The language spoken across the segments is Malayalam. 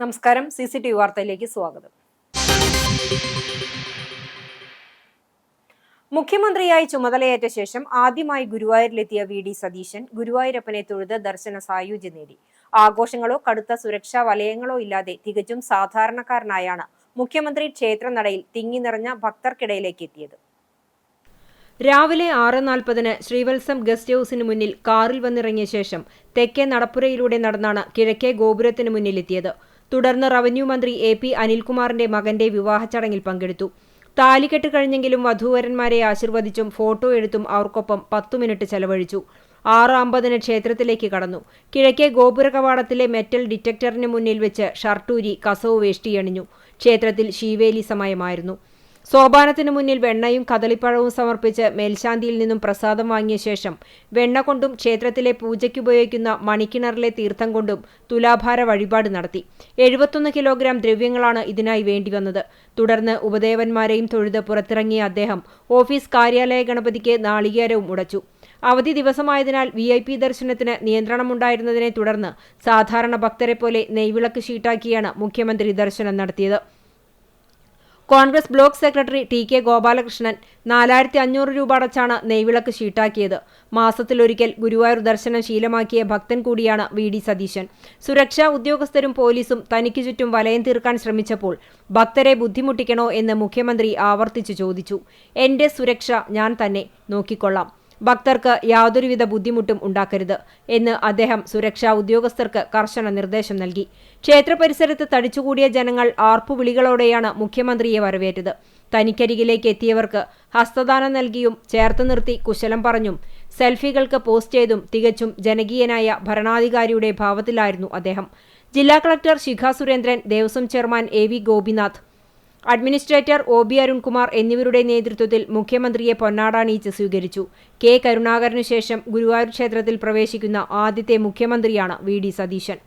നമസ്കാരം. CCTV വാർത്തയിലേക്ക് സ്വാഗതം. മുഖ്യമന്ത്രിയായി ചുമതലയേറ്റ ശേഷം ആദ്യമായി ഗുരുവായൂരിലെത്തിയ VD സതീശൻ ഗുരുവായൂരപ്പനെ തൊഴുത് ദർശന സായുജ്യം നേടി. ആഘോഷങ്ങളോ കടുത്ത സുരക്ഷാ വലയങ്ങളോ ഇല്ലാതെ തികച്ചും സാധാരണക്കാരനായാണ് മുഖ്യമന്ത്രി ക്ഷേത്രനടയിൽ തിങ്ങി നിറഞ്ഞ ഭക്തർക്കിടയിലേക്ക് എത്തിയത്. രാവിലെ 6:40 ശ്രീവത്സം ഗസ്റ്റ് ഹൌസിന് മുന്നിൽ കാറിൽ വന്നിറങ്ങിയ ശേഷം തെക്കേ നടപ്പുരയിലൂടെ നടന്നാണ് കിഴക്കേ ഗോപുരത്തിന് മുന്നിലെത്തിയത്. തുടർന്ന് റവന്യൂ മന്ത്രി AP അനിൽകുമാറിന്റെ മകന്റെ വിവാഹ ചടങ്ങിൽ പങ്കെടുത്തു. താലികെട്ട് കഴിഞ്ഞെങ്കിലും വധൂവരന്മാരെ ആശീർവദിച്ചും ഫോട്ടോ എടുത്തും അവർക്കൊപ്പം 10 മിനിറ്റ് ചെലവഴിച്ചു. 6:50 ക്ഷേത്രത്തിലേക്ക് കടന്നു. കിഴക്കേ ഗോപുര കവാടത്തിലെ മെറ്റൽ ഡിറ്റക്ടറിന് മുന്നിൽ വെച്ച് ഷർട്ടൂരി കസവ് വേഷ്ടിയണിഞ്ഞു. ക്ഷേത്രത്തിൽ ശീവേലി സമയമായിരുന്നു. സോപാനത്തിനു മുന്നിൽ വെണ്ണയും കദളിപ്പഴവും സമർപ്പിച്ച് മേൽശാന്തിയിൽ നിന്നും പ്രസാദം വാങ്ങിയ ശേഷം വെണ്ണ കൊണ്ടും ക്ഷേത്രത്തിലെ പൂജയ്ക്കുപയോഗിക്കുന്ന മണിക്കിണറിലെ തീർത്ഥം കൊണ്ടും തുലാഭാര വഴിപാട് നടത്തി. 71 കിലോഗ്രാം ദ്രവ്യങ്ങളാണ് ഇതിനായി വേണ്ടിവന്നത്. തുടർന്ന് ഉപദേവന്മാരെയും തൊഴുത് പുറത്തിറങ്ങിയ അദ്ദേഹം ഓഫീസ് കാര്യാലയ ഗണപതിക്ക് നാളികേരവും ഉടച്ചു. അവധി ദിവസമായതിനാൽ VIP ദർശനത്തിന് നിയന്ത്രണമുണ്ടായിരുന്നതിനെ തുടർന്ന് സാധാരണ ഭക്തരെ പോലെ നെയ്വിളക്ക് ഷീട്ടാക്കിയാണ് മുഖ്യമന്ത്രി ദർശനം നടത്തിയത്. Congress block secretary TK Gopalakrishnan 4500 രൂപ അടച്ചാണ് നെയ്വിളക്ക് ഷീട്ടാക്കിയത്. മാസത്തിലൊരിക്കൽ ഗുരുവായൂർ ദർശനം ശീലമാക്കിയ ഭക്തൻ കൂടിയാണ് VD സതീശൻ. സുരക്ഷാ ഉദ്യോഗസ്ഥരും പോലീസും തനിക്ക് ചുറ്റും വലയം തീർക്കാൻ ശ്രമിച്ചപ്പോൾ ഭക്തരെ ബുദ്ധിമുട്ടിക്കണോ എന്ന് മുഖ്യമന്ത്രി ആവർത്തിച്ചു ചോദിച്ചു. എന്റെ സുരക്ഷ ഞാൻ തന്നെ നോക്കിക്കൊള്ളാം, ഭക്തർക്ക് യാതൊരുവിധ ബുദ്ധിമുട്ടും ഉണ്ടാക്കരുത് എന്ന് അദ്ദേഹം സുരക്ഷാ ഉദ്യോഗസ്ഥർക്ക് കർശന നിർദ്ദേശം നൽകി. ക്ഷേത്ര പരിസരത്ത് തടിച്ചുകൂടിയ ജനങ്ങൾ ആർപ്പുവിളികളോടെയാണ് മുഖ്യമന്ത്രിയെ വരവേറ്റത്. തനിക്കരികിലേക്ക് എത്തിയവർക്ക് ഹസ്തദാനം നൽകിയും ചേർത്ത് നിർത്തി കുശലം പറഞ്ഞും സെൽഫികൾക്ക് പോസ്റ്റ് ചെയ്തും തികച്ചും ജനകീയനായ ഭരണാധികാരിയുടെ ഭാവത്തിലായിരുന്നു അദ്ദേഹം. ജില്ലാ collector Shikha Surendran, Devaswom chairman AV Gopinath, administrator OB Arunkumar എന്നിവരുടെ നേതൃത്വത്തിൽ മുഖ്യമന്ത്രിയെ പൊന്നാടണിയിച്ച് സ്വീകരിച്ചു. K കരുണാകരനു ശേഷം ഗുരുവായൂർ ക്ഷേത്രത്തിൽ പ്രവേശിക്കുന്ന ആദ്യത്തെ മുഖ്യമന്ത്രിയാണ് VD സതീശൻ.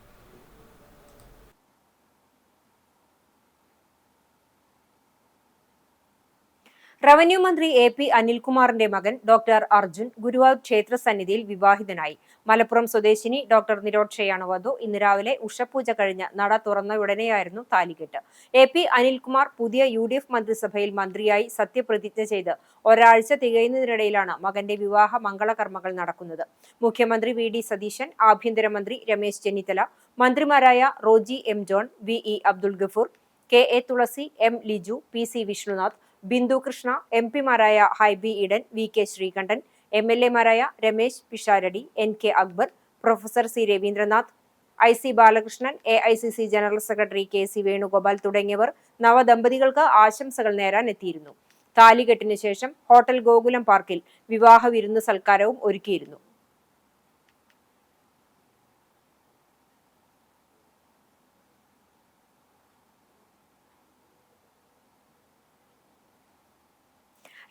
റവന്യൂ മന്ത്രി AP അനിൽകുമാറിന്റെ മകൻ ഡോക്ടർ അർജുൻ ഗുരുവായൂർ ക്ഷേത്ര സന്നിധിയിൽ വിവാഹിതനായി. മലപ്പുറം സ്വദേശിനി ഡോക്ടർ നിരോക്ഷയാണ് വധു. ഇന്ന് രാവിലെ ഉഷപൂജ കഴിഞ്ഞ് നട തുറന്നയുടനെയായിരുന്നു താലികെട്ട്. AP അനിൽകുമാർ പുതിയ UDF മന്ത്രിസഭയിൽ മന്ത്രിയായി സത്യപ്രതിജ്ഞ ചെയ്ത് ഒരാഴ്ച തികയുന്നതിനിടയിലാണ് മകന്റെ വിവാഹ മംഗളകർമ്മങ്ങൾ നടക്കുന്നത്. മുഖ്യമന്ത്രി VD സതീശൻ, ആഭ്യന്തരമന്ത്രി രമേശ് ചെന്നിത്തല, മന്ത്രിമാരായ Roji M John, VE Abdul Gafoor, KA Thulasi, M Liju, PC Vishnunath, Bindu Krishna, MP മാരായ ഹൈബി ഈഡൻ, VK ശ്രീകണ്ഠൻ, MLA മാരായ Ramesh Pisharody, NK Akbar, professor C Raveendranath, IC Balakrishnan, AICC general secretary KC Venugopal തുടങ്ങിയവർ നവദമ്പതികൾക്ക് ആശംസകൾ നേരാൻ എത്തിയിരുന്നു. താലികെട്ടിന് ശേഷം ഹോട്ടൽ ഗോകുലം പാർക്കിൽ വിവാഹ വിരുന്ന് സൽക്കാരവും ഒരുക്കിയിരുന്നു.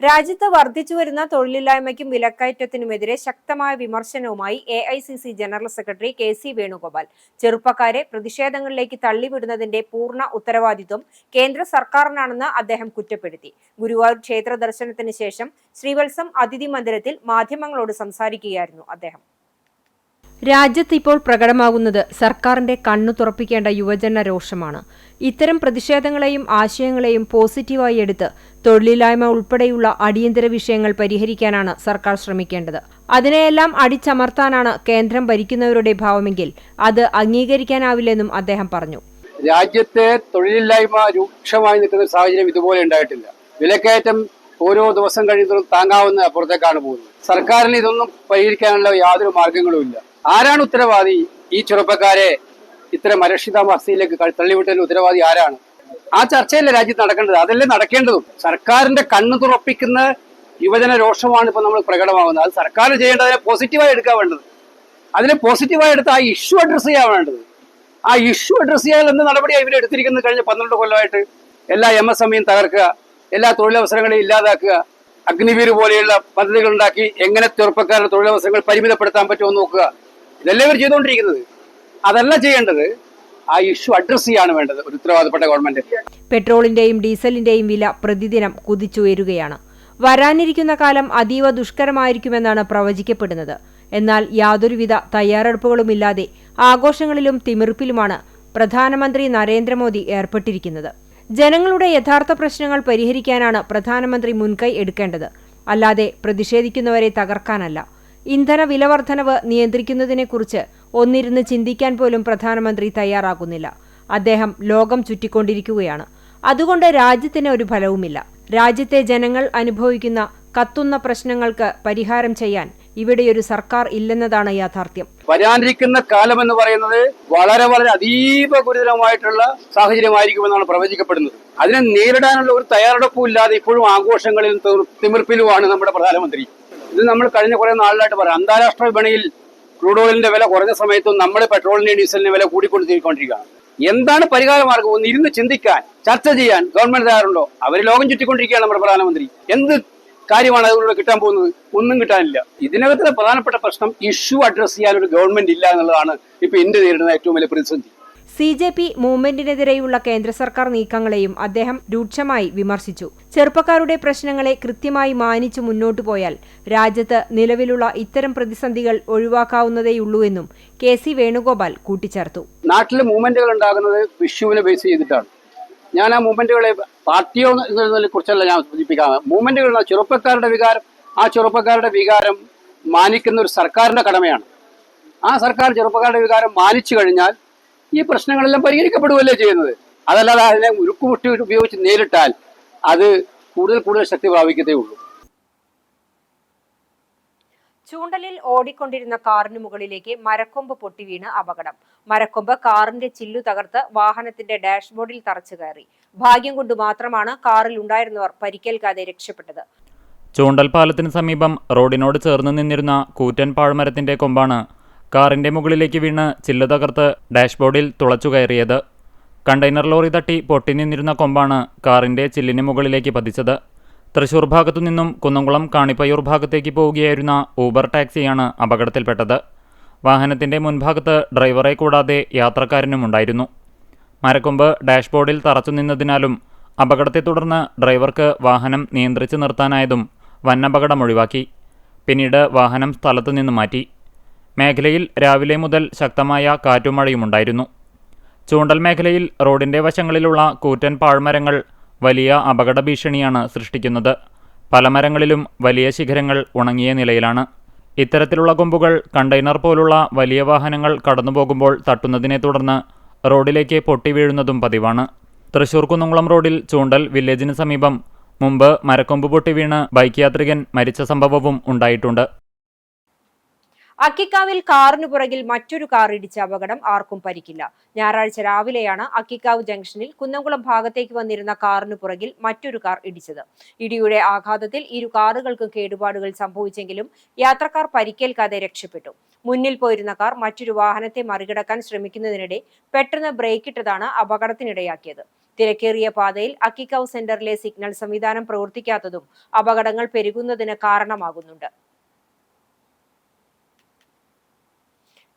രാജ്യത്ത് വർദ്ധിച്ചുവരുന്ന തൊഴിലില്ലായ്മയ്ക്കും വിലക്കയറ്റത്തിനുമെതിരെ ശക്തമായ വിമർശനവുമായി AICC general secretary KC Venugopal. ചെറുപ്പക്കാരെ പ്രതിഷേധങ്ങളിലേക്ക് തള്ളിവിടുന്നതിന്റെ പൂർണ്ണ ഉത്തരവാദിത്വം കേന്ദ്ര സർക്കാരിനാണെന്ന് അദ്ദേഹം കുറ്റപ്പെടുത്തി. ഗുരുവായൂർ ക്ഷേത്ര ദർശനത്തിന് ശേഷം ശ്രീവത്സം അതിഥി മന്ദിരത്തിൽ മാധ്യമങ്ങളോട് സംസാരിക്കുകയായിരുന്നു അദ്ദേഹം. രാജ്യത്ത് ഇപ്പോൾ പ്രകടമാകുന്നത് സർക്കാരിന്റെ കണ്ണു തുറപ്പിക്കേണ്ട യുവജന രോഷമാണ്. ഇത്തരം പ്രതിഷേധങ്ങളെയും ആശയങ്ങളെയും പോസിറ്റീവായി എടുത്ത് തൊഴിലില്ലായ്മ ഉൾപ്പെടെയുള്ള അടിയന്തര വിഷയങ്ങൾ പരിഹരിക്കാനാണ് സർക്കാർ ശ്രമിക്കേണ്ടത്. അതിനെയെല്ലാം അടിച്ചമർത്താനാണ് കേന്ദ്രം ഭരിക്കുന്നവരുടെ ഭാവമെങ്കിൽ അത് അംഗീകരിക്കാനാവില്ലെന്നും അദ്ദേഹം പറഞ്ഞു. രാജ്യത്തെ തൊഴിലില്ലായ്മ രൂക്ഷമായി നിൽക്കുന്ന സാഹചര്യം ഇതുപോലെ ഉണ്ടായിട്ടില്ല. വിലക്കയറ്റം ഓരോ ദിവസം കഴിയുന്നതും താങ്ങാവുന്ന അപ്പുറത്തേക്കാണ് പോകുന്നത്. സർക്കാരിന് ഇതൊന്നും പരിഹരിക്കാനുള്ള യാതൊരു മാർഗങ്ങളും ഇല്ല. ആരാണ് ഉത്തരവാദി? ഈ ചെറുപ്പക്കാരെ ഇത്തരം അരക്ഷിതാവസ്ഥയിലേക്ക് തള്ളിവിട്ടതിന് ഉത്തരവാദി ആരാണ്? ആ ചർച്ചയല്ലേ രാജ്യത്ത് നടക്കേണ്ടത്? അതല്ലേ നടക്കേണ്ടതും. സർക്കാരിന്റെ കണ്ണു തുറപ്പിക്കുന്ന യുവജന രോഷമാണ് ഇപ്പൊ നമ്മൾ പ്രകടമാകുന്നത്. അത് സർക്കാർ ചെയ്യേണ്ടത് അതിനെ പോസിറ്റീവായി എടുക്കാൻ വേണ്ടത്. അതിനെ പോസിറ്റീവായി എടുത്ത് ആ ഇഷ്യൂ അഡ്രസ് ചെയ്യാൻ വേണ്ടത്. ആ ഇഷ്യൂ അഡ്രസ് ചെയ്യാൻ എന്ത് നടപടിയാണ് ഇവർ എടുത്തിരിക്കുന്നത്? കഴിഞ്ഞ 12 കൊല്ലമായിട്ട് എല്ലാ MSMEയും തകർക്കുക, എല്ലാ തൊഴിലവസരങ്ങളെയും ഇല്ലാതാക്കുക, അഗ്നിവീർ പോലെയുള്ള പദ്ധതികൾ ഉണ്ടാക്കി എങ്ങനെ ചെറുപ്പക്കാരുടെ തൊഴിലവസരങ്ങൾ പരിമിതപ്പെടുത്താൻ പറ്റുമോ നോക്കുക. ഇതല്ലേ ഇവർ ചെയ്തുകൊണ്ടിരിക്കുന്നത്. അതല്ല ചെയ്യേണ്ടത്. ആ ഇഷ്യൂ അഡ്രസ് ചെയ്യാണ് വേണ്ടത് ഒരു ഉത്തരവാദപ്പെട്ട ഗവൺമെന്റ്. പെട്രോളിന്റെയും ഡീസലിന്റെയും വില പ്രതിദിനം കുതിച്ചുയരുകയാണ്. വരാനിരിക്കുന്ന കാലം അതീവ ദുഷ്കരമായിരിക്കുമെന്നാണ് പ്രവചിക്കപ്പെടുന്നത്. എന്നാൽ യാതൊരുവിധ തയ്യാറെടുപ്പുകളുമില്ലാതെ ആഘോഷങ്ങളിലും തിമിർപ്പിലുമാണ് പ്രധാനമന്ത്രി നരേന്ദ്രമോദി ഏർപ്പെട്ടിരിക്കുന്നത്. ജനങ്ങളുടെ യഥാർത്ഥ പ്രശ്നങ്ങൾ പരിഹരിക്കാനാണ് പ്രധാനമന്ത്രി മുൻകൈ എടുക്കേണ്ടത്, അല്ലാതെ പ്രതിഷേധിക്കുന്നവരെ തകർക്കാനല്ല. ഇന്ധന വിലവർദ്ധനവ് നിയന്ത്രിക്കുന്നതിനെക്കുറിച്ച് ഒന്നിരുന്ന് ചിന്തിക്കാൻ പോലും പ്രധാനമന്ത്രി തയ്യാറാകുന്നില്ല. അദ്ദേഹം ലോകം ചുറ്റിക്കൊണ്ടിരിക്കുകയാണ്. അതുകൊണ്ട് രാജ്യത്തിന് ഒരു ഫലവുമില്ല. രാജ്യത്തെ ജനങ്ങൾ അനുഭവിക്കുന്ന കത്തുന്ന പ്രശ്നങ്ങൾക്ക് പരിഹാരം ചെയ്യാൻ ഇവിടെയൊരു സർക്കാർ ഇല്ലെന്നതാണ് യാഥാർത്ഥ്യം. വരാനിരിക്കുന്ന കാലം എന്ന് പറയുന്നത് വളരെ വളരെ അതീവ ഗുരുതരമായിട്ടുള്ള സാഹചര്യമായിരിക്കുമെന്നാണ് പ്രവചിക്കപ്പെടുന്നത്. അതിനെ നേരിടാനുള്ള ഒരു തയ്യാറെടുപ്പും ഇല്ലാതെ ഇപ്പോഴും ആഘോഷങ്ങളിലും തിമിർപ്പിലുമാണ് നമ്മുടെ പ്രധാനമന്ത്രി. ഇത് നമ്മൾ കഴിഞ്ഞ കുറെ നാളിലായിട്ട് പറയാം. അന്താരാഷ്ട്ര വിപണിയിൽ ക്രൂഡ് ഓയിലിന്റെ വില കുറഞ്ഞ സമയത്തും നമ്മുടെ പെട്രോളിന്റെയും ഡീസലിന്റെ വില കൂടിക്കൊണ്ടിരിക്കുകയാണ്. എന്താണ് പരിഹാര മാർഗം? ഒന്ന് ഇരുന്ന് ചിന്തിക്കാൻ, ചർച്ച ചെയ്യാൻ ഗവൺമെന്റ് തയ്യാറുണ്ടോ? അവർ ലോകം ചുറ്റിക്കൊണ്ടിരിക്കുകയാണ് നമ്മുടെ പ്രധാനമന്ത്രി. എന്ത് കാര്യമാണ് അതുകൊണ്ട് കിട്ടാൻ പോകുന്നത്? ഒന്നും കിട്ടാനില്ല. ഇതിനകത്തെ പ്രധാനപ്പെട്ട പ്രശ്നം ഇഷ്യൂ അഡ്രസ് ചെയ്യാൻ ഒരു ഗവൺമെന്റ് ഇല്ല എന്നുള്ളതാണ് ഇപ്പൊ ഇന്ത്യ നേരിടുന്ന ഏറ്റവും വലിയ പ്രതിസന്ധി. CJP മൂവ്മെന്റിനെതിരെയുള്ള കേന്ദ്ര സർക്കാർ നീക്കങ്ങളെയും അദ്ദേഹം രൂക്ഷമായി വിമർശിച്ചു. ചെറുപ്പക്കാരുടെ പ്രശ്നങ്ങളെ കൃത്യമായി മാനിച്ചു മുന്നോട്ടു പോയാൽ രാജ്യത്ത് നിലവിലുള്ള ഇത്തരം പ്രതിസന്ധികൾ ഒഴിവാക്കാവുന്നതേയുള്ളൂവെന്നും KC വേണുഗോപാൽ കൂട്ടിച്ചേർത്തു. നാട്ടിലെ മൂവ്മെന്റുകൾ ഉണ്ടാകുന്നത് വിഷുവിനെ ബേസ് ചെയ്തിട്ടാണ്. ഞാൻ ആ മൂവ്മെന്റുകളെ പാർട്ടിയോ എന്നതിനെ കുറിച്ചല്ല ഞാൻ സൂചിപ്പിക്കാം. മൂവ്മെന്റുകൾ ചെറുപ്പക്കാരുടെ വികാരം മാനിക്കുന്ന ഒരു സർക്കാരിന്റെ കടമയാണ്. ആ സർക്കാർ ചെറുപ്പക്കാരുടെ വികാരം മാനിച്ചു കഴിഞ്ഞാൽ ഈ പ്രശ്നങ്ങളെല്ലാം പരിഹരിക്കപ്പെടുകയല്ലേ ചെയ്യുന്നത്. അതല്ലാതെ അതിനെ ഉരുക്കുമുട്ടി ഉപയോഗിച്ച് നേരിട്ടാൽ അത് കൂടുതൽ ശക്തി പ്രാപിക്കത്തേ ഉള്ളൂ. ചൂണ്ടലിൽ ഓടിക്കൊണ്ടിരുന്ന കാറിന് മുകളിലേക്ക് മരക്കൊമ്പ് പൊട്ടിവീണ് അപകടം. മരക്കൊമ്പ് കാറിന്റെ ചില്ലു തകർത്ത് വാഹനത്തിന്റെ ഡാഷ്ബോർഡിൽ തറച്ചു കയറി. ഭാഗ്യം കൊണ്ട് മാത്രമാണ് കാറിൽ ഉണ്ടായിരുന്നവർ പരിക്കേൽക്കാതെ രക്ഷപ്പെട്ടത്. ചൂണ്ടൽ പാലത്തിന് സമീപം റോഡിനോട് ചേർന്ന് നിന്നിരുന്ന കൂറ്റൻ പാഴ്മരത്തിന്റെ കൊമ്പാണ് കാറിന്റെ മുകളിലേക്ക് വീണ് ചില്ല് തകർത്ത് ഡാഷ്ബോർഡിൽ തുളച്ചു കയറിയത്. കണ്ടെയ്നർ ലോറി തട്ടി പൊട്ടി നിന്നിരുന്ന കൊമ്പാണ് കാറിന്റെ ചില്ലിന് മുകളിലേക്ക് പതിച്ചത്. തൃശൂർ ഭാഗത്തു നിന്നും കുന്നംകുളം കാണിപ്പയ്യൂർ ഭാഗത്തേക്ക് പോവുകയായിരുന്ന ഊബർ ടാക്സിയാണ് അപകടത്തിൽപ്പെട്ടത്. വാഹനത്തിന്റെ മുൻഭാഗത്ത് ഡ്രൈവറെ കൂടാതെ യാത്രക്കാരനുമുണ്ടായിരുന്നു. മരക്കൊമ്പ് ഡാഷ്ബോർഡിൽ തറച്ചു നിന്നതിനാലും അപകടത്തെ തുടർന്ന് ഡ്രൈവർക്ക് വാഹനം നിയന്ത്രിച്ച് നിർത്താനായതും വൻ അപകടം ഒഴിവാക്കി. പിന്നീട് വാഹനം സ്ഥലത്തു നിന്ന് മാറ്റി. മേഖലയിൽ രാവിലെ മുതൽ ശക്തമായ കാറ്റും മഴയുമുണ്ടായിരുന്നു. ചൂണ്ടൽ മേഖലയിൽ റോഡിന്റെ വശങ്ങളിലുള്ള കൂറ്റൻ പാഴ്മരങ്ങൾ വലിയ അപകട ഭീഷണിയാണ് സൃഷ്ടിക്കുന്നത്. പല മരങ്ങളിലും വലിയ ശിഖരങ്ങൾ ഉണങ്ങിയ നിലയിലാണ്. ഇത്തരത്തിലുള്ള കൊമ്പുകൾ കണ്ടെയ്നർ പോലുള്ള വലിയ വാഹനങ്ങൾ കടന്നുപോകുമ്പോൾ തട്ടുന്നതിനെ തുടർന്ന് റോഡിലേക്ക് പൊട്ടി വീഴുന്നതും പതിവാണ്. തൃശൂർ കുന്നംകുളം റോഡിൽ ചൂണ്ടൽ വില്ലേജിന് സമീപം മുമ്പ് മരക്കൊമ്പ് പൊട്ടി വീണ് ബൈക്ക് യാത്രികൻ മരിച്ച സംഭവവും ഉണ്ടായിട്ടുണ്ട്. അക്കിക്കാവിൽ കാറിനു പുറകിൽ മറ്റൊരു കാർ ഇടിച്ച അപകടം, ആർക്കും പരിക്കില്ല. ഞായറാഴ്ച രാവിലെയാണ് അക്കിക്കാവ് ജംഗ്ഷനിൽ കുന്നംകുളം ഭാഗത്തേക്ക് വന്നിരുന്ന കാറിനു പുറകിൽ മറ്റൊരു കാർ ഇടിച്ചത്. ഇടിയുടെ ആഘാതത്തിൽ ഇരു കാറുകൾക്കും കേടുപാടുകൾ സംഭവിച്ചെങ്കിലും യാത്രക്കാർ പരിക്കേൽക്കാതെ രക്ഷപ്പെട്ടു. മുന്നിൽ പോയിരുന്ന കാർ മറ്റൊരു വാഹനത്തെ മറികടക്കാൻ ശ്രമിക്കുന്നതിനിടെ പെട്ടെന്ന് ബ്രേക്കിട്ടതാണ് അപകടത്തിനിടയാക്കിയത്. തിരക്കേറിയ പാതയിൽ അക്കിക്കാവ് സെന്ററിലെ സിഗ്നൽ സംവിധാനം പ്രവർത്തിക്കാത്തതും അപകടങ്ങൾ പെരുകുന്നതിന് കാരണമാകുന്നുണ്ട്.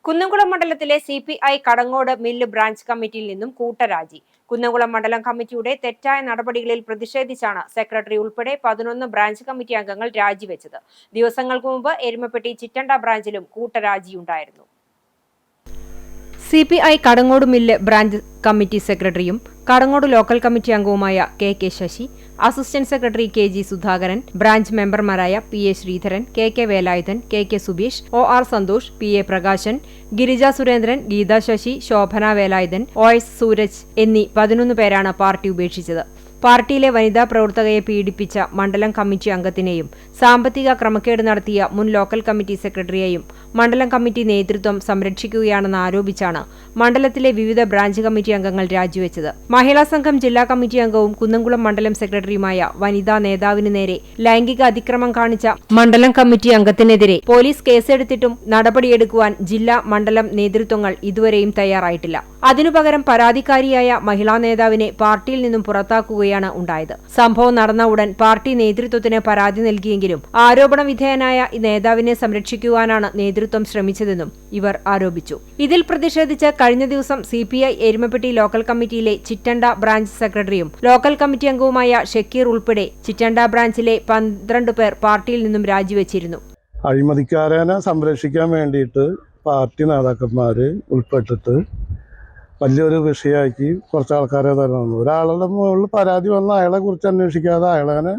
കുന്നംകുളം മണ്ഡലത്തിലെ CPI കടങ്ങോട് മില്ല് ബ്രാഞ്ച് കമ്മിറ്റിയിൽ നിന്നും കൂട്ടരാജി. കുന്നംകുളം മണ്ഡലം കമ്മിറ്റിയുടെ തെറ്റായ നടപടികളിൽ പ്രതിഷേധിച്ചാണ് സെക്രട്ടറി ഉൾപ്പെടെ 11 ബ്രാഞ്ച് കമ്മിറ്റി അംഗങ്ങൾ രാജിവെച്ചത്. ദിവസങ്ങൾക്ക് മുമ്പ് എരുമപ്പെട്ടി ചിറ്റണ്ട ബ്രാഞ്ചിലും കൂട്ടരാജിയുണ്ടായിരുന്നു. CPI Kadangode mill branch committee സെക്രട്ടറിയും കടങ്ങോട് ലോക്കൽ കമ്മിറ്റി അംഗവുമായ KK Sasi, assistant secretary KG Sudhakaran, branch മെമ്പർമാരായ PA Sreedharan, KK Velayudhan, KK Subeesh, OR Santhosh, PA Prakashan, Girija Surendran, Geetha Sasi, Shobhana Velayudhan, OS Sooraj എന്നീ 11 പേരാണ് പാർട്ടി ഉപേക്ഷിച്ചത്. പാർട്ടിയിലെ വനിതാ പ്രവർത്തകയെ പീഡിപ്പിച്ച മണ്ഡലം കമ്മിറ്റി അംഗത്തിനെയും സാമ്പത്തിക ക്രമക്കേട് നടത്തിയ മുൻ ലോക്കൽ കമ്മിറ്റി സെക്രട്ടറിയെയും മണ്ഡലം കമ്മിറ്റി നേതൃത്വം സംരക്ഷിക്കുകയാണെന്ന് ആരോപിച്ചാണ് മണ്ഡലത്തിലെ വിവിധ ബ്രാഞ്ച് കമ്മിറ്റി അംഗങ്ങൾ രാജിവെച്ചത്. മഹിളാ സംഘം ജില്ലാ കമ്മിറ്റി അംഗവും കുന്നംകുളം മണ്ഡലം സെക്രട്ടറിയുമായ വനിതാ നേതാവിന് നേരെ ലൈംഗിക അതിക്രമം കാണിച്ച മണ്ഡലം കമ്മിറ്റി അംഗത്തിനെതിരെ പോലീസ് കേസെടുത്തിട്ടും നടപടിയെടുക്കുവാൻ ജില്ലാ മണ്ഡലം നേതൃത്വങ്ങൾ ഇതുവരെയും തയ്യാറായിട്ടില്ല. അതിനുപകരം പരാതിക്കാരിയായ മഹിളാ നേതാവിനെ പാർട്ടിയിൽ നിന്നും പുറത്താക്കുകയാണ് ഉണ്ടായത്. സംഭവം നടന്ന ഉടൻ പാർട്ടി നേതൃത്വത്തിന് പരാതി നൽകിയെങ്കിലും ആരോപണ വിധേയനായ നേതാവിനെ സംരക്ഷിക്കുവാനാണ് നേതൃത്വം ശ്രമിച്ചതെന്നും ഇവർ ആരോപിച്ചു. ഇതിൽ പ്രതിഷേധിച്ച് കഴിഞ്ഞ ദിവസം CPI എരുമപ്പെട്ടി ലോക്കൽ കമ്മിറ്റിയിലെ ചിറ്റണ്ട ബ്രാഞ്ച് സെക്രട്ടറിയും ലോക്കൽ കമ്മിറ്റി അംഗവുമായ ഷക്കീർ ഉൾപ്പെടെ ചിറ്റണ്ട ബ്രാഞ്ചിലെ 12 പേർ പാർട്ടിയിൽ നിന്നും രാജിവെച്ചിരുന്നു. അഴിമതിക്കാരനെ സംരക്ഷിക്കാൻ വേണ്ടിയിട്ട് പാർട്ടി നേതാക്കന്മാർ ഉൾപ്പെട്ടിട്ട് വലിയൊരു വിഷയമാക്കി കുറച്ച് ആൾക്കാരെ തരുന്നു. ഒരാളുടെ മുകളിൽ പരാതി വന്ന അയാളെ കുറിച്ച് അന്വേഷിക്കാതെ അയാളെ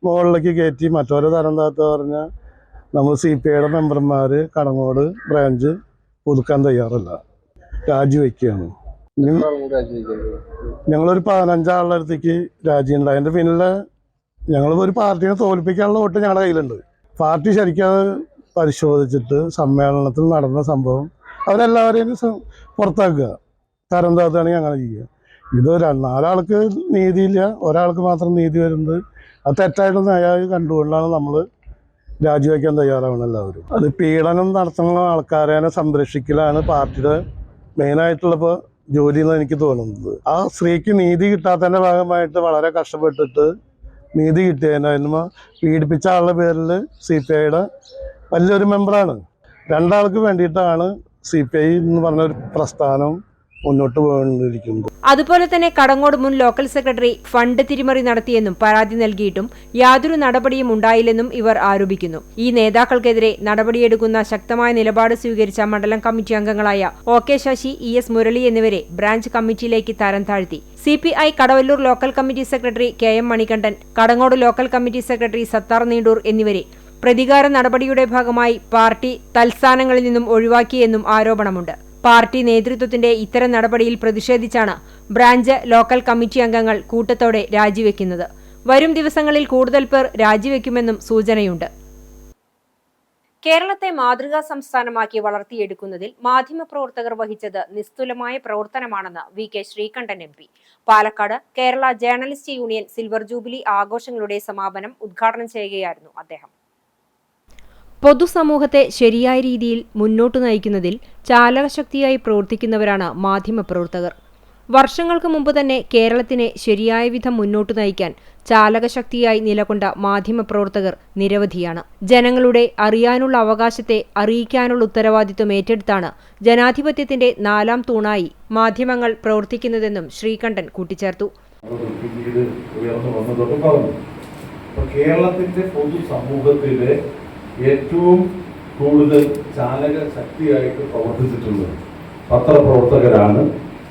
മുകളിലേക്ക് കയറ്റി മറ്റൊരു തരം താത്ത പറഞ്ഞാൽ നമ്മൾ CPIയുടെ മെമ്പർമാർ കടങ്ങോട് ബ്രാഞ്ച് പുതുക്കാൻ തയ്യാറല്ല, രാജിവെക്കുകയാണ്. ഞങ്ങളൊരു 15 ആളുടെ അടുത്തേക്ക് രാജിയുണ്ട്. അതിൻ്റെ പിന്നിൽ ഞങ്ങൾ ഒരു പാർട്ടിനെ തോൽപ്പിക്കാനുള്ള വോട്ട് ഞങ്ങളുടെ കയ്യിലുണ്ട്. പാർട്ടി ശരിക്കും അത് പരിശോധിച്ചിട്ട് സമ്മേളനത്തിൽ നടന്ന സംഭവം അവരെല്ലാവരെയും പുറത്താക്കുക, തരം താത്തുകയാണെങ്കിൽ അങ്ങനെ ചെയ്യുക. ഇത് 4 ആൾക്ക് നീതിയില്ല, ഒരാൾക്ക് മാത്രം നീതി വരുന്നത്. അത് തെറ്റായിട്ടൊന്നും അയാൾ കണ്ടുകൊണ്ടാണ് നമ്മൾ രാജിവെക്കാൻ തയ്യാറാവണം എല്ലാവരും. അത് പീഡനം നടത്തുന്ന ആൾക്കാരെ സംരക്ഷിക്കലാണ് പാർട്ടിയുടെ മെയിനായിട്ടുള്ള ജോലി എന്ന് എനിക്ക് തോന്നുന്നത്. ആ സ്ത്രീക്ക് നീതി കിട്ടാത്തതിൻ്റെ ഭാഗമായിട്ട് വളരെ കഷ്ടപ്പെട്ടിട്ട് നീതി കിട്ടിയതിന് പീഡിപ്പിച്ച ആളുടെ പേരിൽ CPIയുടെ വലിയൊരു മെമ്പറാണ്. 2 ആൾക്ക് വേണ്ടിയിട്ടാണ് CPI എന്ന് പറഞ്ഞൊരു പ്രസ്ഥാനം മുന്നോട്ട് പോകൊണ്ടിരിക്കുന്നത്. അതുപോലെ തന്നെ കടങ്ങോട് മുൻ ലോക്കൽ സെക്രട്ടറി ഫണ്ട് തിരിമറി നടത്തിയെന്നും പരാതി നൽകിയിട്ടും യാതൊരു നടപടിയും ഉണ്ടായില്ലെന്നും ഇവർ ആരോപിക്കുന്നു. ഈ നേതാക്കൾക്കെതിരെ നടപടിയെടുക്കുന്ന ശക്തമായ നിലപാട് സ്വീകരിച്ച മണ്ഡലം കമ്മിറ്റി അംഗങ്ങളായ OK ശശി, ES മുരളി എന്നിവരെ ബ്രാഞ്ച് കമ്മിറ്റിയിലേക്ക് തരം താഴ്ത്തി. CPI Kadavallur local committee secretary KM Manikandan, Kadangode local committee secretary Sathar Neendoor എന്നിവരെ പ്രതികാര നടപടിയുടെ ഭാഗമായി പാർട്ടി തൽസ്ഥാനങ്ങളിൽ നിന്നും ഒഴിവാക്കിയെന്നും ആരോപണമുണ്ട്. പാർട്ടി നേതൃത്വത്തിന്റെ ഇത്തരം നടപടിയിൽ പ്രതിഷേധിച്ചാണ് ബ്രാഞ്ച് ലോക്കൽ കമ്മിറ്റി അംഗങ്ങൾ കൂട്ടത്തോടെ രാജിവെക്കുന്നത്. വരും ദിവസങ്ങളിൽ കൂടുതൽ പേർ രാജിവെക്കുമെന്നും സൂചനയുണ്ട്. കേരളത്തെ മാതൃകാ സംസ്ഥാനമാക്കി വളർത്തിയെടുക്കുന്നതിൽ മാധ്യമപ്രവർത്തകർ വഹിച്ചത് നിസ്തുലമായ പ്രവർത്തനമാണെന്ന് VK Sreekandan MP. Palakkad Kerala journalist union silver jubilee ആഘോഷങ്ങളുടെ സമാപനം ഉദ്ഘാടനം ചെയ്യുകയായിരുന്നു അദ്ദേഹം. പൊതുസമൂഹത്തെ ശരിയായ രീതിയിൽ മുന്നോട്ടു നയിക്കുന്നതിൽ ചാലകശക്തിയായി പ്രവർത്തിക്കുന്നവരാണ് മാധ്യമപ്രവർത്തകർ. വർഷങ്ങൾക്ക് മുമ്പ് തന്നെ കേരളത്തിനെ ശരിയായ വിധം മുന്നോട്ടു നയിക്കാൻ ചാലകശക്തിയായി നിലകൊണ്ട മാധ്യമപ്രവർത്തകർ നിരവധിയാണ്. ജനങ്ങളുടെ അറിയാനുള്ള അവകാശത്തെ അറിയിക്കാനുള്ള ഉത്തരവാദിത്വം ഏറ്റെടുത്താണ് ജനാധിപത്യത്തിന്റെ 4ാം തൂണായി മാധ്യമങ്ങൾ പ്രവർത്തിക്കുന്നതെന്നും ശ്രീകണ്ഠൻ കൂട്ടിച്ചേർത്തു. കേരളത്തിന്റെ പൊതുസമൂഹത്തിലെ ഏറ്റവും കൂടുതൽ ചാലക ശക്തിയായിട്ട് പ്രവർത്തിച്ചിട്ടുള്ളത് പത്രപ്രവർത്തകരാണ്.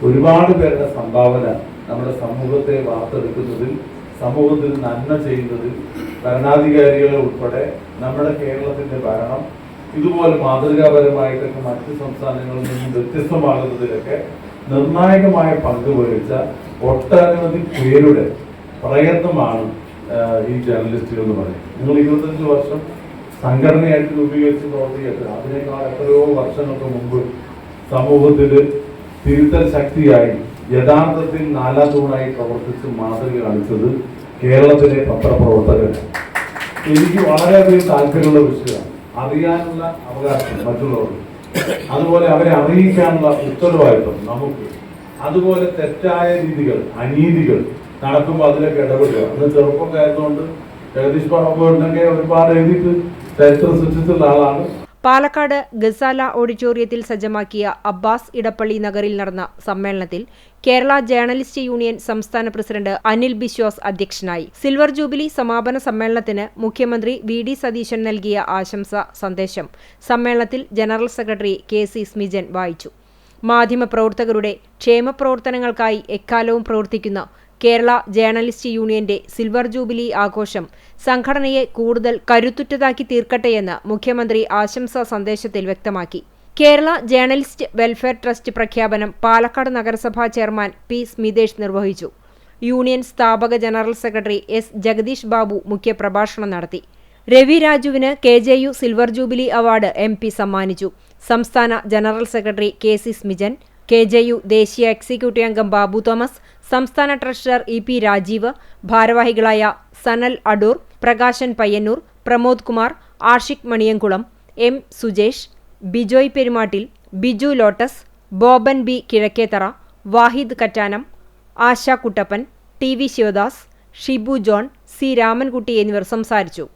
ഒരുപാട് പേരുടെ സംഭാവന നമ്മുടെ സമൂഹത്തെ വാർത്തെടുക്കുന്നതിൽ, സമൂഹത്തിന് നന്മ ചെയ്യുന്നതിൽ ഭരണാധികാരികളെ ഉൾപ്പെടെ നമ്മുടെ കേരളത്തിന്റെ ഭരണം ഇതുപോലെ മാതൃകാപരമായിട്ടൊക്കെ മറ്റ് സംസ്ഥാനങ്ങളിൽ നിന്നും വ്യത്യസ്തമാകുന്നതിലൊക്കെ നിർണായകമായ പങ്ക് വഹിച്ച ഒട്ടനവധി പേരുടെ പ്രയത്നമാണ് ഈ ജേർണലിസ്റ്റുകൾ എന്ന് പറയുന്നത്. നിങ്ങൾ 25 വർഷം സംഘടനയായിട്ട് രൂപീകരിച്ച് പ്രവർത്തിക്കട്ടെ, അതിനേക്കാൾ എത്രയോ വർഷങ്ങൾക്ക് മുമ്പ് സമൂഹത്തിൽ തിരുത്തൽ ശക്തിയായി യഥാർത്ഥത്തിൽ 4ാം തൂണായി പ്രവർത്തിച്ച് മാതൃക കാണിച്ചത് കേരളത്തിലെ പത്രപ്രവർത്തകർ. എനിക്ക് വളരെയധികം താല്പര്യമുള്ള വിഷയമാണ് അറിയാനുള്ള അവകാശം മറ്റുള്ളവർക്ക്, അതുപോലെ അവരെ അറിയിക്കാനുള്ള ഉത്തരവാദിത്വം നമുക്ക്, അതുപോലെ തെറ്റായ രീതികൾ, അനീതികൾ നടക്കുമ്പോൾ അതിലൊക്കെ ഇടപെടുക. അന്ന് ചെറുപ്പക്കാരനുകൊണ്ട് ജഗദീഷ് ബാബുവിനൊക്കെ ഒരുപാട് എഴുതിയിട്ട് ചരിത്രം സൃഷ്ടിച്ചുള്ള ആളാണ്. പാലക്കാട് ഗസാല ഓഡിറ്റോറിയത്തിൽ സജ്ജമാക്കിയ അബ്ബാസ് ഇടപ്പള്ളി നഗറിൽ നടന്ന സമ്മേളനത്തിൽ കേരള ജേർണലിസ്റ്റ് യൂണിയൻ സംസ്ഥാന പ്രസിഡന്റ് അനിൽ ബിശ്വാസ് അധ്യക്ഷനായി. സിൽവർ ജൂബിലി സമാപന സമ്മേളനത്തിന് മുഖ്യമന്ത്രി VD സതീശൻ നൽകിയ ആശംസാ സന്ദേശം സമ്മേളനത്തിൽ ജനറൽ സെക്രട്ടറി KC സ്മിജൻ വായിച്ചു. മാധ്യമപ്രവർത്തകരുടെ ക്ഷേമപ്രവർത്തനങ്ങൾക്കായി എക്കാലവും പ്രവർത്തിക്കുന്ന കേരള ജേർണലിസ്റ്റ് യൂണിയന്റെ സിൽവർ ജൂബിലി ആഘോഷം സംഘടനയെ കൂടുതൽ കരുത്തുറ്റതാക്കി തീർക്കട്ടെയെന്ന് മുഖ്യമന്ത്രി ആശംസാ സന്ദേശത്തിൽ വ്യക്തമാക്കി. കേരള ജേർണലിസ്റ്റ് വെൽഫെയർ ട്രസ്റ്റ് പ്രഖ്യാപനം പാലക്കാട് നഗരസഭാ ചെയർമാൻ P. സ്മിതേഷ് നിർവഹിച്ചു. യൂണിയൻ സ്ഥാപക general secretary S. Jagadeesh Babu മുഖ്യപ്രഭാഷണം നടത്തി. രവി രാജുവിന് KJU silver jubilee award MP സമ്മാനിച്ചു. സംസ്ഥാന general secretary KC Smijan, KJU ദേശീയ എക്സിക്യൂട്ടീവ് അംഗം ബാബു തോമസ്, സംസ്ഥാന ട്രഷറർ EP രാജീവ്, ഭാരവാഹികളായ Sanal Adoor, Prakashan Payyanur, Pramod Kumar, Ashiq Maniyamkulam, M. Sujesh, Bijoy Perumattil, Biju Lotus, Boban B. Kizhakkethara, Vahid Kattanam, Asha Kuttappan, TV Sivadas, Shibu John, C. Ramankutty എന്നിവർ സംസാരിച്ചു.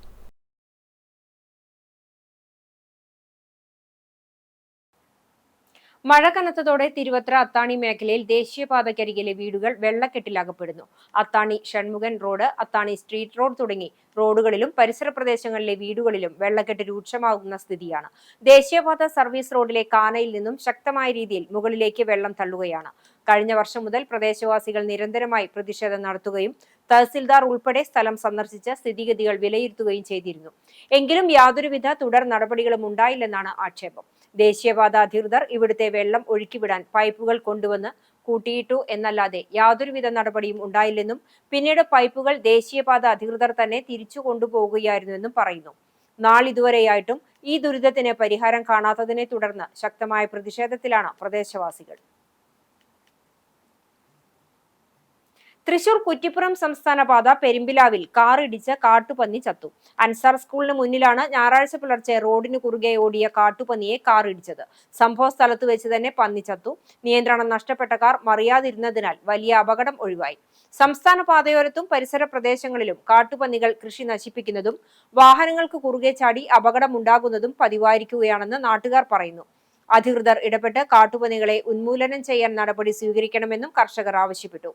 മഴ കനത്തതോടെ തിരുവത്ര അത്താണി മേഖലയിൽ ദേശീയപാതക്കരികിലെ വീടുകൾ വെള്ളക്കെട്ടിലകപ്പെടുന്നു. അത്താണി ഷൺമുഖൻ റോഡ്, അത്താണി സ്ട്രീറ്റ് റോഡ് തുടങ്ങി റോഡുകളിലും പരിസര പ്രദേശങ്ങളിലെ വീടുകളിലും വെള്ളക്കെട്ട് രൂക്ഷമാകുന്ന സ്ഥിതിയാണ്. ദേശീയപാത സർവീസ് റോഡിലെ കാനയിൽ നിന്നും ശക്തമായ രീതിയിൽ മുകളിലേക്ക് വെള്ളം തള്ളുകയാണ്. കഴിഞ്ഞ വർഷം മുതൽ പ്രദേശവാസികൾ നിരന്തരമായി പ്രതിഷേധം നടത്തുകയും തഹസിൽദാർ ഉൾപ്പെടെ സ്ഥലം സന്ദർശിച്ച് സ്ഥിതിഗതികൾ വിലയിരുത്തുകയും ചെയ്തിരുന്നു. എങ്കിലും യാതൊരുവിധ തുടർ നടപടികളും ഉണ്ടായില്ലെന്നാണ് ആക്ഷേപം. ദേശീയപാത അധികൃതർ ഇവിടുത്തെ വെള്ളം ഒഴുക്കിവിടാൻ പൈപ്പുകൾ കൊണ്ടുവന്ന് കൂട്ടിയിട്ടു എന്നല്ലാതെ യാതൊരുവിധ നടപടിയും ഉണ്ടായില്ലെന്നും പിന്നീട് പൈപ്പുകൾ ദേശീയപാത അധികൃതർ തന്നെ തിരിച്ചു കൊണ്ടുപോകുകയായിരുന്നുവെന്നും പറയുന്നു. നാളിതുവരെയായിട്ടും ഈ ദുരിതത്തിന് പരിഹാരം കാണാത്തതിനെ തുടർന്ന് ശക്തമായ പ്രതിഷേധത്തിലാണ് പ്രദേശവാസികൾ. തൃശൂർ കുറ്റിപ്പുറം സംസ്ഥാന പാത പെരുമ്പിലാവിൽ കാർ ഇടിച്ച് കാട്ടുപന്നി ചത്തു. അൻസാർ സ്കൂളിന് മുന്നിലാണ് ഞായറാഴ്ച പുലർച്ചെ റോഡിന് കുറുകെ ഓടിയ കാട്ടുപന്നിയെ കാർ ഇടിച്ചത്. സംഭവ സ്ഥലത്ത് വെച്ച് തന്നെ പന്നി ചത്തു. നിയന്ത്രണം നഷ്ടപ്പെട്ട കാർ മറിയാതിരുന്നതിനാൽ വലിയ അപകടം ഒഴിവായി. സംസ്ഥാന പാതയോരത്തും പരിസര പ്രദേശങ്ങളിലും കാട്ടുപന്നികൾ കൃഷി നശിപ്പിക്കുന്നതും വാഹനങ്ങൾക്ക് കുറുകെ ചാടി അപകടമുണ്ടാകുന്നതും പതിവായിരിക്കുകയാണെന്ന് നാട്ടുകാർ പറയുന്നു. അധികൃതർ ഇടപെട്ട് കാട്ടുപന്നികളെ ഉന്മൂലനം ചെയ്യാൻ നടപടി സ്വീകരിക്കണമെന്നും കർഷകർ ആവശ്യപ്പെട്ടു.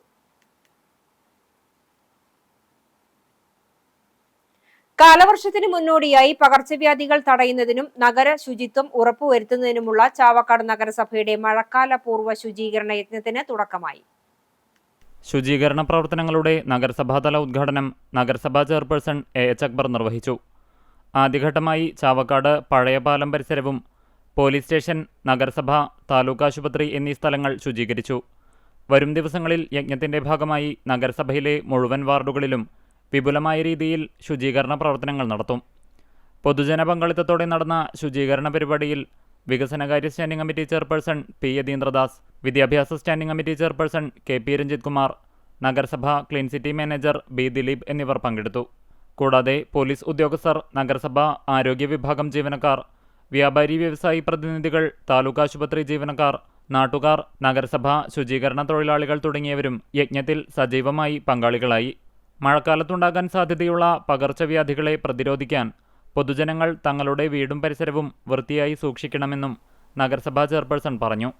കാലവർഷത്തിന് മുന്നോടിയായി പകർച്ചവ്യാധികൾ തടയുന്നതിനും നഗര ശുചിത്വം ഉറപ്പുവരുത്തുന്നതിനുമുള്ള ചാവക്കാട് നഗരസഭയുടെ മഴക്കാല പൂർവ്വ ശുചീകരണ യജ്ഞത്തിന് തുടക്കമായി. ശുചീകരണ പ്രവർത്തനങ്ങളുടെ നഗരസഭാതല ഉദ്ഘാടനം നഗരസഭാ ചെയർപേഴ്സൺ എച്ച് അക്ബർ നിർവഹിച്ചു. ആദ്യഘട്ടമായി ചാവക്കാട് പഴയപാലം പരിസരവും പോലീസ് സ്റ്റേഷൻ, നഗരസഭ, താലൂക്ക് ആശുപത്രി എന്നീ സ്ഥലങ്ങൾ ശുചീകരിച്ചു. വരും ദിവസങ്ങളിൽ യജ്ഞത്തിന്റെ ഭാഗമായി നഗരസഭയിലെ മുഴുവൻ വാർഡുകളിലും വിപുലമായ രീതിയിൽ ശുചീകരണ പ്രവർത്തനങ്ങൾ നടത്തും. പൊതുജന പങ്കാളിത്തത്തോടെ നടന്ന ശുചീകരണ പരിപാടിയിൽ വികസനകാര്യ standing committee chairperson P Yatheendradas, വിദ്യാഭ്യാസ standing committee chairperson K P Ranjith Kumar, നഗരസഭ clean city manager B Dileep എന്നിവർ പങ്കെടുത്തു. കൂടാതെ പോലീസ് ഉദ്യോഗസ്ഥർ, നഗരസഭ ആരോഗ്യ വിഭാഗം ജീവനക്കാർ, വ്യാപാരി വ്യവസായി പ്രതിനിധികൾ, താലൂക്ക് ആശുപത്രി ജീവനക്കാർ, നാട്ടുകാർ, നഗരസഭ ശുചീകരണ തൊഴിലാളികൾ തുടങ്ങിയവരും യജ്ഞത്തിൽ സജീവമായി പങ്കാളികളായി. മഴക്കാലത്തുണ്ടാകാൻ സാധ്യതയുള്ള പകർച്ചവ്യാധികളെ പ്രതിരോധിക്കാൻ പൊതുജനങ്ങൾ തങ്ങളുടെ വീടും പരിസരവും വൃത്തിയായി സൂക്ഷിക്കണമെന്നും നഗരസഭാ ചെയർപേഴ്സൺ പറഞ്ഞു.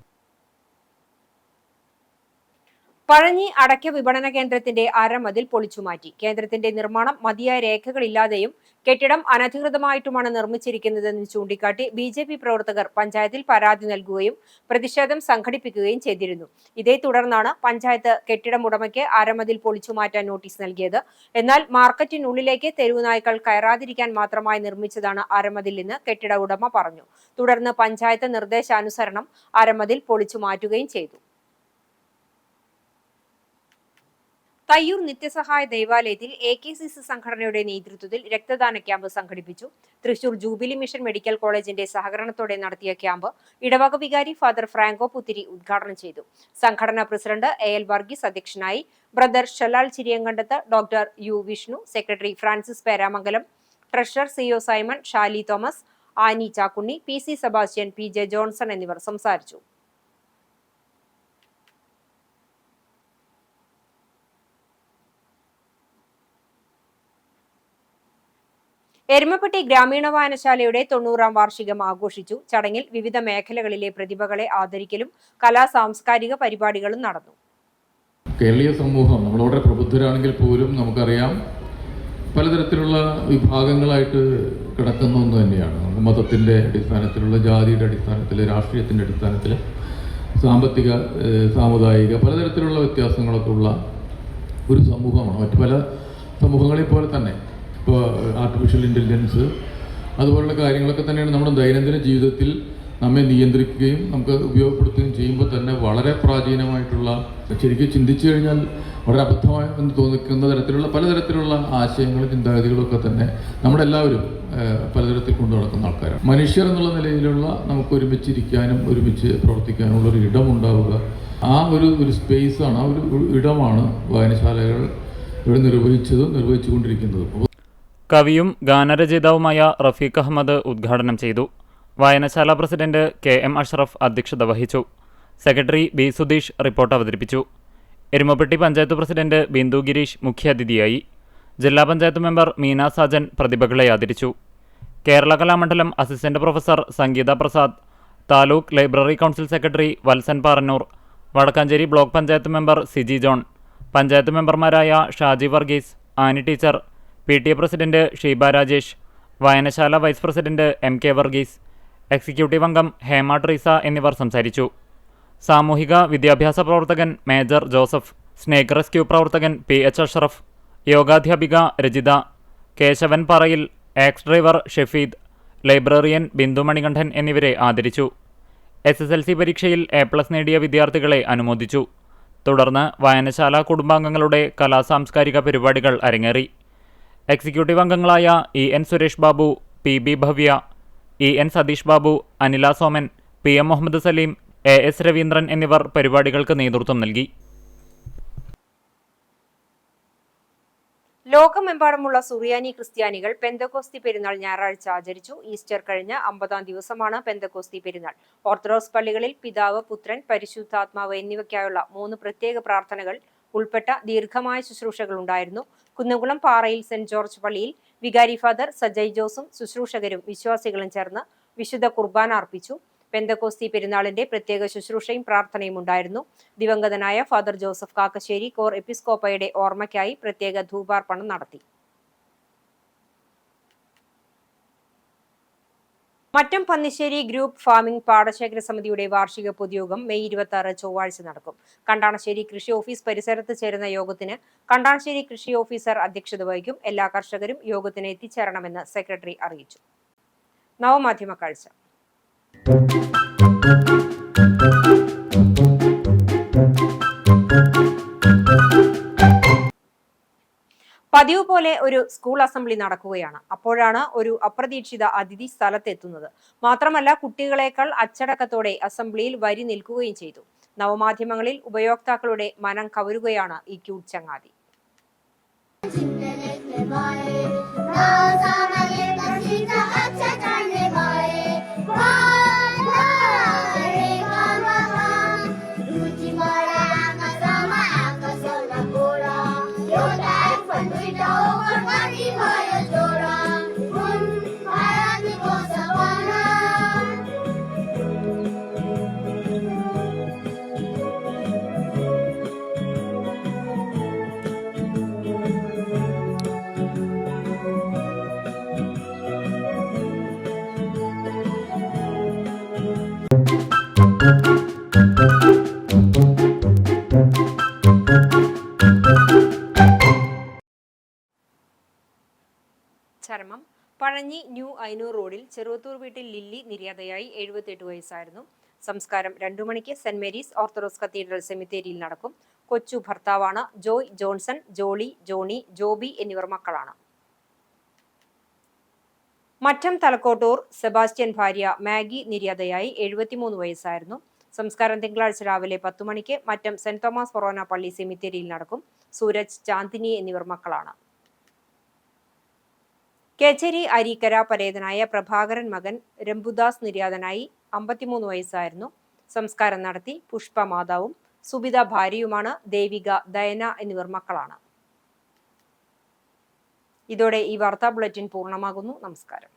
പഴഞ്ഞി അടയ്ക്ക വിപണന കേന്ദ്രത്തിന്റെ അരമതിൽ പൊളിച്ചുമാറ്റി. കേന്ദ്രത്തിന്റെ നിർമ്മാണം മതിയായ രേഖകളില്ലാതെയും കെട്ടിടം അനധികൃതമായിട്ടുമാണ് നിർമ്മിച്ചിരിക്കുന്നതെന്ന് ചൂണ്ടിക്കാട്ടി BJP പ്രവർത്തകർ പഞ്ചായത്തിൽ പരാതി നൽകുകയും പ്രതിഷേധം സംഘടിപ്പിക്കുകയും ചെയ്തിരുന്നു. ഇതേ തുടർന്നാണ് പഞ്ചായത്ത് കെട്ടിടം ഉടമയ്ക്ക് അരമതിൽ പൊളിച്ചുമാറ്റാൻ നോട്ടീസ് നൽകിയത്. എന്നാൽ മാർക്കറ്റിനുള്ളിലേക്ക് തെരുവുനായ്ക്കൾ കയറാതിരിക്കാൻ മാത്രമായി നിർമ്മിച്ചതാണ് അരമതിൽ എന്ന് കെട്ടിട ഉടമ പറഞ്ഞു. തുടർന്ന് പഞ്ചായത്ത് നിർദ്ദേശാനുസരണം അരമതിൽ പൊളിച്ചു മാറ്റുകയും ചെയ്തു. തയ്യൂർ നിത്യസഹായ ദേവാലയത്തിൽ AKCC സംഘടനയുടെ നേതൃത്വത്തിൽ രക്തദാന ക്യാമ്പ് സംഘടിപ്പിച്ചു. തൃശൂർ ജൂബിലി മിഷൻ മെഡിക്കൽ കോളേജിന്റെ സഹകരണത്തോടെ നടത്തിയ ക്യാമ്പ് ഇടവക വികാരി ഫാദർ ഫ്രാങ്കോ പുത്തിരി ഉദ്ഘാടനം ചെയ്തു. സംഘടനാ പ്രസിഡന്റ് AL വർഗീസ് അധ്യക്ഷനായി. Brother Shalal Chiriyankandath, doctor U Vishnu, secretary Francis Peramangalam, treasurer CO Simon, Shali Thomas, Annie Chakkunni, PC Sebastian, PJ Johnson എന്നിവർ സംസാരിച്ചു. എരുമപ്പെട്ടി ഗ്രാമീണ വായനശാലയുടെ 90ാം വാർഷികം ആഘോഷിച്ചു. ചടങ്ങിൽ വിവിധ മേഖലകളിലെ പ്രതിഭകളെ ആദരിക്കലും സാംസ്കാരിക പരിപാടികളും നടന്നു. കേരളീയ സമൂഹം നമ്മൾ വളരെ പ്രബുദ്ധരാണെങ്കിൽ പോലും നമുക്കറിയാം പലതരത്തിലുള്ള വിഭാഗങ്ങളായിട്ട് കിടക്കുന്ന ഒന്ന് തന്നെയാണ്. നമുക്ക് മതത്തിൻ്റെ അടിസ്ഥാനത്തിലുള്ള, ജാതിയുടെ അടിസ്ഥാനത്തിൽ, രാഷ്ട്രീയത്തിൻ്റെ അടിസ്ഥാനത്തിൽ, സാമ്പത്തിക, സാമുദായിക പലതരത്തിലുള്ള വ്യത്യാസങ്ങളൊക്കെ ഉള്ള ഒരു സമൂഹമാണ്. മറ്റു പല സമൂഹങ്ങളെ പോലെ തന്നെ ഇപ്പോൾ ആർട്ടിഫിഷ്യൽ ഇൻ്റലിജൻസ് അതുപോലുള്ള കാര്യങ്ങളൊക്കെ തന്നെയാണ് നമ്മുടെ ദൈനംദിന ജീവിതത്തിൽ നമ്മെ നിയന്ത്രിക്കുകയും നമുക്ക് ഉപയോഗപ്പെടുത്തുകയും ചെയ്യുമ്പോൾ തന്നെ വളരെ പ്രാചീനമായിട്ടുള്ള, ശരിക്കും ചിന്തിച്ചു കഴിഞ്ഞാൽ വളരെ അബദ്ധമായെന്ന് തോന്നിക്കുന്ന തരത്തിലുള്ള പലതരത്തിലുള്ള ആശയങ്ങളും ചിന്താഗതികളും ഒക്കെ തന്നെ നമ്മളെല്ലാവരും പലതരത്തിൽ കൊണ്ടു നടക്കുന്ന ആൾക്കാരാണ്. മനുഷ്യർ എന്നുള്ള നിലയിലുള്ള നമുക്ക് ഒരുമിച്ചിരിക്കാനും ഒരുമിച്ച് പ്രവർത്തിക്കാനുള്ള ഒരു ഇടമുണ്ടാവുക, ആ ഒരു സ്പേസാണ്, ആ ഒരു ഇടമാണ് വായനശാലകൾ ഇവിടെ നിർവഹിച്ചുകൊണ്ടിരിക്കുന്നതും. കവിയും ഗാനരചയിതാവുമായ റഫീഖ് അഹമ്മദ് ഉദ്ഘാടനം ചെയ്തു. വായനശാല പ്രസിഡന്റ് KM അഷ്റഫ് അധ്യക്ഷത വഹിച്ചു. സെക്രട്ടറി B സുധീഷ് റിപ്പോർട്ട് അവതരിപ്പിച്ചു. എരുമപ്പെട്ടി പഞ്ചായത്ത് പ്രസിഡന്റ് ബിന്ദു ഗിരീഷ് മുഖ്യാതിഥിയായി. ജില്ലാ പഞ്ചായത്ത് മെമ്പർ മീന സാജൻ പ്രതിഭകളെ ആദരിച്ചു. Kerala Kalamandalam assistant professor Sangeetha Prasad, taluk library council secretary Valsan Parannur, Vadakkanchery block panchayat member Siji John, panchayat മെമ്പർമാരായ Shaji Varghese, Annie teacher, PTA president Sheeba Rajesh, വായനശാല vice president MK Varghese, executive അംഗം ഹേമ ട്രീസ എന്നിവർ സംസാരിച്ചു. സാമൂഹിക വിദ്യാഭ്യാസ പ്രവർത്തകൻ മേജർ ജോസഫ്, സ്നേക്ക് റെസ്ക്യൂ പ്രവർത്തകൻ PH അഷ്റഫ്, യോഗാധ്യാപിക Rejitha, Kesavan പറയിൽ, X driver Shefeed, librarian Bindu Manikandan എന്നിവരെ ആദരിച്ചു. SSLC പരീക്ഷയിൽ A+ നേടിയ വിദ്യാർത്ഥികളെ അനുമോദിച്ചു. തുടർന്ന് വായനശാല കുടുംബാംഗങ്ങളുടെ കലാസാംസ്കാരിക പരിപാടികൾ അരങ്ങേറി. എക്സിക്യൂട്ടീവ് അംഗങ്ങളായ EN Suresh Babu, PB Bhavya, EN Satheesh Babu, Anila Soman, PM Muhammad Saleem, AS Raveendran എന്നിവർ പരിപാടികൾക്ക് നേതൃത്വം നൽകി. ലോകമെമ്പാടുമുള്ള സുറിയാനി ക്രിസ്ത്യാനികൾ പെന്തക്കോസ്തി പെരുന്നാൾ ഞായറാഴ്ച ആചരിച്ചു. ഈസ്റ്റർ കഴിഞ്ഞ് 50-ാം ദിവസമാണ് പെന്തക്കോസ്തി പെരുന്നാൾ. ഓർത്തഡോക്സ് പള്ളികളിൽ പിതാവ്, പുത്രൻ, പരിശുദ്ധാത്മാവ് എന്നിവയ്ക്കായുള്ള 3 പ്രത്യേക പ്രാർത്ഥനകൾ ഉൾപ്പെട്ട ദീർഘമായ ശുശ്രൂഷകൾ ഉണ്ടായിരുന്നു. കുന്നംകുളം പാറയിൽ സെന്റ് ജോർജ് പള്ളിയിൽ വികാരി ഫാദർ സജയ് ജോസും ശുശ്രൂഷകരും വിശ്വാസികളും ചേർന്ന് വിശുദ്ധ കുർബാന അർപ്പിച്ചു. പെന്തക്കോസ്തി പെരുന്നാളിന്റെ പ്രത്യേക ശുശ്രൂഷയും പ്രാർത്ഥനയും ഉണ്ടായിരുന്നു. ദിവംഗതനായ ഫാദർ ജോസഫ് കാക്കശ്ശേരി കോർ എപ്പിസ്കോപ്പയുടെ ഓർമ്മയ്ക്കായി പ്രത്യേക ധൂപാർപ്പണം നടത്തി. മറ്റം പന്നിശ്ശേരി ഗ്രൂപ്പ് ഫാമിംഗ് പാടശേഖര സമിതിയുടെ വാർഷിക പൊതുയോഗം മെയ് 26 ചൊവ്വാഴ്ച നടക്കും. കണ്ടാണശ്ശേരി കൃഷി ഓഫീസ് പരിസരത്ത് ചേരുന്ന യോഗത്തിന് കണ്ടാണശ്ശേരി കൃഷി ഓഫീസർ അധ്യക്ഷത വഹിക്കും. എല്ലാ കർഷകരും യോഗത്തിന് എത്തിച്ചേരണമെന്ന് സെക്രട്ടറി അറിയിച്ചു. നവമാധ്യമ കാഴ്ച. പതിവ് പോലെ ഒരു സ്കൂൾ അസംബ്ലി നടക്കുകയാണ്. അപ്പോഴാണ് ഒരു അപ്രതീക്ഷിത അതിഥി സ്ഥലത്തെത്തുന്നത്. മാത്രമല്ല, കുട്ടികളെക്കാൾ അച്ചടക്കത്തോടെ അസംബ്ലിയിൽ വരി നിൽക്കുകയും ചെയ്തു. നവമാധ്യമങ്ങളിൽ ഉപയോക്താക്കളുടെ മനം കവരുകയാണ് ഈ ക്യൂട്ട് ചങ്ങാതി. ചരമം. പഴഞ്ഞി ന്യൂ ഐനൂർ റോഡിൽ ചെറുവത്തൂർ വീട്ടിൽ ലില്ലി നിര്യാതയായി. 78 വയസ്സായിരുന്നു. സംസ്കാരം 2 മണിക്ക് സെന്റ് മേരീസ് ഓർത്തഡോക്സ് കത്തീഡ്രൽ സെമിത്തേരിയിൽ നടക്കും. കൊച്ചു ഭർത്താവാണ്. ജോയ്, ജോൺസൺ, ജോളി, ജോണി, ജോബി എന്നിവർ മക്കളാണ്. മറ്റം തലക്കോട്ടൂർ സെബാസ്റ്റ്യൻ ഭാര്യ മാഗി നിര്യാതയായി. 73 വയസ്സായിരുന്നു. സംസ്കാരം തിങ്കളാഴ്ച രാവിലെ 10 മണിക്ക് മറ്റം സെന്റ് തോമസ് ഫൊറോന പള്ളി സെമിത്തേരിയിൽ നടക്കും. സൂരജ്, ചാന്ദിനി എന്നിവർ മക്കളാണ്. കേച്ചേരി അരീക്കര പരേതനായ പ്രഭാകരൻ മകൻ രംബുദാസ് നിര്യാതനായി. 53 വയസ്സായിരുന്നു. സംസ്കാരം നടത്തി. പുഷ്പ മാതാവും സുബിത ഭാര്യയുമാണ്. ദേവിക, ദയന എന്നിവർ മക്കളാണ്. ഇതോടെ ഈ വാർത്താ ബുള്ളറ്റിൻ പൂർണ്ണമാകുന്നു. നമസ്കാരം.